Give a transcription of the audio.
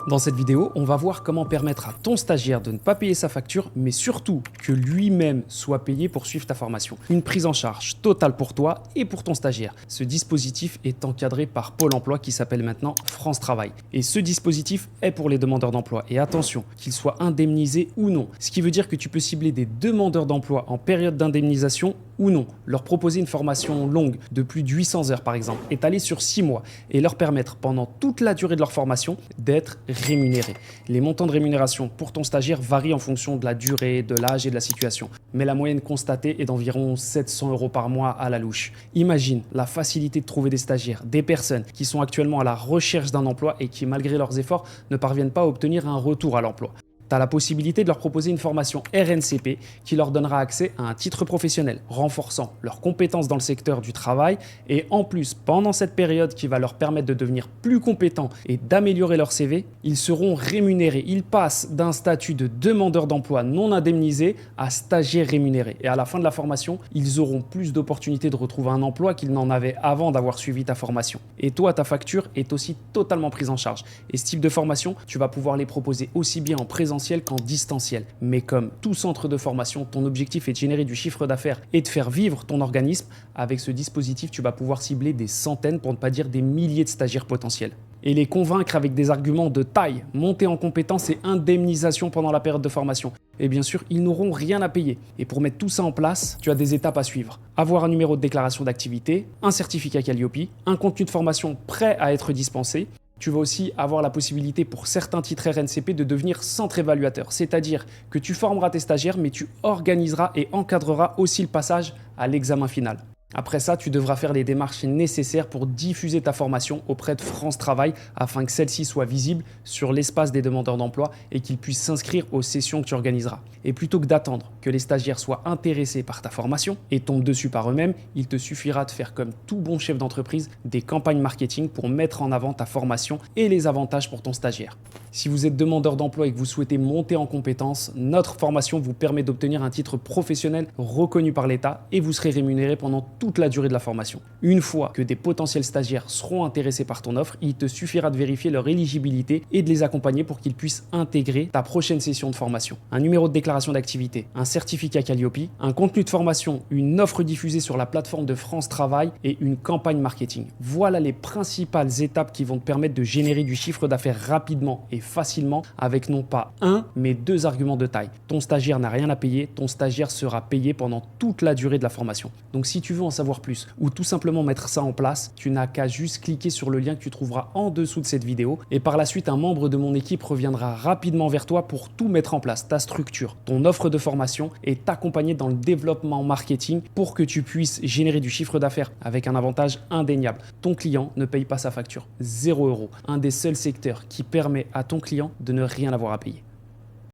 Dans cette vidéo, on va voir comment permettre à ton stagiaire de ne pas payer sa facture, mais surtout que lui-même soit payé pour suivre ta formation. Une prise en charge totale pour toi et pour ton stagiaire. Ce dispositif est encadré par Pôle emploi qui s'appelle maintenant France Travail. Et ce dispositif est pour les demandeurs d'emploi. Et attention, qu'ils soient indemnisés ou non. Ce qui veut dire que tu peux cibler des demandeurs d'emploi en période d'indemnisation ou non. Leur proposer une formation longue de plus de 800 heures par exemple, étalée sur 6 mois et leur permettre pendant toute la durée de leur formation d'être rémunérés. Les montants de rémunération pour ton stagiaire varient en fonction de la durée, de l'âge et de la situation. Mais la moyenne constatée est d'environ 700 € par mois à la louche. Imagine la facilité de trouver des stagiaires, des personnes qui sont actuellement à la recherche d'un emploi et qui, malgré leurs efforts, ne parviennent pas à obtenir un retour à l'emploi. Tu as la possibilité de leur proposer une formation RNCP qui leur donnera accès à un titre professionnel, renforçant leurs compétences dans le secteur du travail et en plus, pendant cette période qui va leur permettre de devenir plus compétents et d'améliorer leur CV, ils seront rémunérés. Ils passent d'un statut de demandeur d'emploi non indemnisé à stagiaire rémunéré. Et à la fin de la formation, ils auront plus d'opportunités de retrouver un emploi qu'ils n'en avaient avant d'avoir suivi ta formation. Et toi, ta facture est aussi totalement prise en charge. Et ce type de formation, tu vas pouvoir les proposer aussi bien en présentiel qu'en distanciel. Mais comme tout centre de formation, ton objectif est de générer du chiffre d'affaires et de faire vivre ton organisme. Avec ce dispositif, tu vas pouvoir cibler des centaines, pour ne pas dire des milliers de stagiaires potentiels. Et les convaincre avec des arguments de taille, montée en compétences et indemnisation pendant la période de formation. Et bien sûr, ils n'auront rien à payer. Et pour mettre tout ça en place, tu as des étapes à suivre. Avoir un numéro de déclaration d'activité, un certificat Calliope, un contenu de formation prêt à être dispensé. Tu vas aussi avoir la possibilité pour certains titres RNCP de devenir centre évaluateur, c'est-à-dire que tu formeras tes stagiaires, mais tu organiseras et encadreras aussi le passage à l'examen final. Après ça, tu devras faire les démarches nécessaires pour diffuser ta formation auprès de France Travail afin que celle-ci soit visible sur l'espace des demandeurs d'emploi et qu'ils puissent s'inscrire aux sessions que tu organiseras. Et plutôt que d'attendre que les stagiaires soient intéressés par ta formation et tombent dessus par eux-mêmes, il te suffira de faire comme tout bon chef d'entreprise des campagnes marketing pour mettre en avant ta formation et les avantages pour ton stagiaire. Si vous êtes demandeur d'emploi et que vous souhaitez monter en compétences, notre formation vous permet d'obtenir un titre professionnel reconnu par l'État et vous serez rémunéré pendant toute la durée de la formation. Une fois que des potentiels stagiaires seront intéressés par ton offre, il te suffira de vérifier leur éligibilité et de les accompagner pour qu'ils puissent intégrer ta prochaine session de formation. Un numéro de déclaration d'activité, un certificat Calliope, un contenu de formation, une offre diffusée sur la plateforme de France Travail et une campagne marketing. Voilà les principales étapes qui vont te permettre de générer du chiffre d'affaires rapidement et facilement avec non pas un, mais deux arguments de taille. Ton stagiaire n'a rien à payer, ton stagiaire sera payé pendant toute la durée de la formation. Donc si tu veux en savoir plus ou tout simplement mettre ça en place, tu n'as qu'à juste cliquer sur le lien que tu trouveras en dessous de cette vidéo et par la suite un membre de mon équipe reviendra rapidement vers toi pour tout mettre en place, ta structure, ton offre de formation et t'accompagner dans le développement marketing pour que tu puisses générer du chiffre d'affaires avec un avantage indéniable. Ton client ne paye pas sa facture, 0 €. Un des seuls secteurs qui permet à ton client de ne rien avoir à payer.